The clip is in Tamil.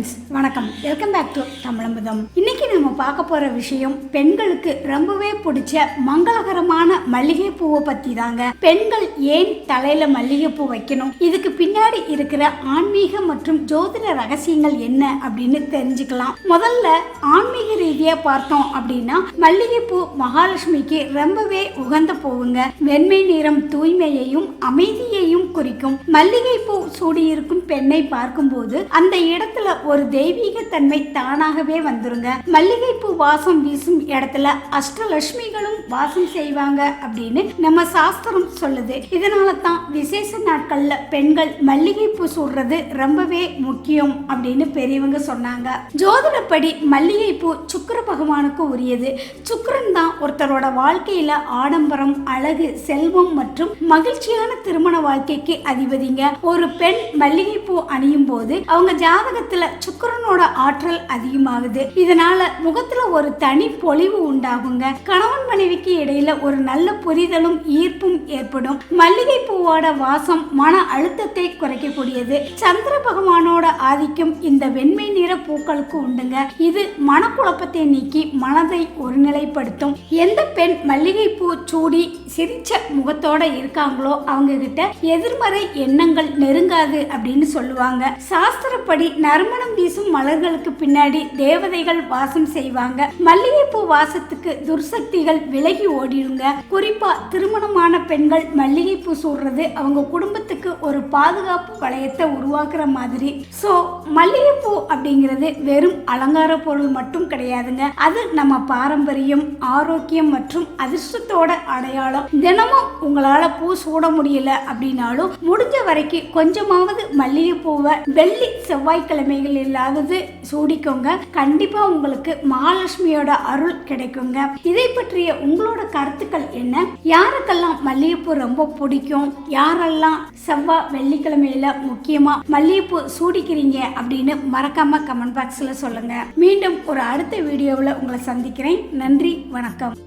ஃப்ரெண்ட்ஸ், வணக்கம். Welcome back to Tamizhampatham. இன்னைக்கு நம்ம பார்க்க போற விஷயம் பெண்களுக்கு ரொம்பவே பிடிச்ச மங்களகரமான மல்லிகை பூவை பத்தி தாங்க. பெண்கள் ஏன் தலையில மல்லிகைப்பூ வைக்கணும், இதுக்கு பின்னாடி இருக்கிற ஆன்மீக மற்றும் ஜோதிட ரகசியங்கள் என்ன அப்படின்னு தெரிஞ்சுக்கலாம். முதல்ல ஆன்மீக ரீதியா பார்த்தோம் அப்படின்னா மல்லிகைப்பூ மகாலட்சுமிக்கு ரொம்பவே உகந்த பூவுங்க. வெண்மை நிறம் தூய்மையையும் அமைதியையும் குறிக்கும். மல்லிகைப்பூ சூடியிருக்கும் பெண்ணை பார்க்கும்போது அந்த இடத்துல ஒரு தெய்வீக தன்மை தானாகவே வந்துருங்க. மல்லிகைப்பூ வாசம் வீசும் இடத்துல அஷ்டலட்சுமிகளும் வாசம் செய்வாங்க அப்படின்னு நம்ம சாஸ்திரம் சொல்லுது. இதனால தான் விசேஷ நாட்கள்ல பெண்கள் மல்லிகைப்பூ சூடுறது ரொம்பவே முக்கியம் அப்படின்னு பெரியவங்க சொன்னாங்க. ஜோதிடப்படி மல்லிகைப்பூ சுக்கிர பகவானுக்கு உரியது. சுக்கிரன் தான் ஒருத்தரோட வாழ்க்கையில ஆடம்பரம், அழகு, செல்வம் மற்றும் மகிழ்ச்சியான திருமண வாழ்க்கைக்கு அதிபதிங்க. ஒரு பெண் மல்லிகைப்பூ அணியும் போது அவங்க ஜாதகத்துல சுக்கிரனோட ஆற்றல் அதிகமாகுது. இதனால முகத்துல ஒரு தனி பொலிவு உண்டாகுங்க. கணவன் மனைவிக்கு இடையில ஒரு நல்ல புரிதலும் ஈர்ப்பும் ஏற்படும். மல்லிகை பூவோட வாசம் மன அழுத்தத்தை குறைக்கக்கூடியது. சந்திர பகவானோட ஆதிக்கம் இந்த வெண்மை நிற பூக்களுக்கு உண்டுங்க. இது மனக்குழப்பத்தை நீக்கி மனதை ஒருநிலைப்படுத்தும். எந்த பெண் மல்லிகை பூ சூடி சிரிச்ச முகத்தோட இருக்காங்களோ அவங்க கிட்ட எதிர்மறை எண்ணங்கள் நெருங்காது அப்படின்னு சொல்லுவாங்க. சாஸ்திரப்படி நறுமணம் வீசும் மலர்களுக்கு பின்னாடி தேவதைகள் வாசம் செய்வாங்க. மல்லிகைப்பூ வாசத்துக்கு துர்சக்திகள் விலகி ஓடிடுங்க. குறிப்பா திருமணமான பெண்கள் மல்லிகைப்பூ சூடுறது அவங்க குடும்பத்துக்கு ஒரு பாதுகாப்பு வளையத்தை உருவாக்குற மாதிரி. சோ மல்லிகைப்பூ அப்படிங்கிறது வெறும் அலங்கார பொருள் மட்டும் கிடையாதுங்க. அது நம்ம பாரம்பரியம், ஆரோக்கியம் மற்றும் அதிர்ஷ்டத்தோட அடையாளம். தினமும் உங்களால பூ சூட முடியல அப்படின்னாலும் முடிஞ்ச வரைக்கும் கொஞ்சமாவது மல்லிகை பூவை வெள்ளி செவ்வாய்க்கிழமைகள் இல்லாதது சூடிக்கோங்க. கண்டிப்பா உங்களுக்கு மகாலட்சுமியோட அருள் கிடைக்குங்க. இதை பற்றிய உங்களோட கருத்துக்கள் என்ன? யாருக்கெல்லாம் மல்லிகைப்பூ ரொம்ப பிடிக்கும்? யாரெல்லாம் செவ்வாய் வெள்ளிக்கிழமையில முக்கியமா மல்லிகைப்பூ சூடிக்கிறீங்க அப்படின்னு மறக்காம கமெண்ட் பாக்ஸ்ல சொல்லுங்க. மீண்டும் ஒரு அடுத்த வீடியோவில் உங்களை சந்திக்கிறேன். நன்றி, வணக்கம்.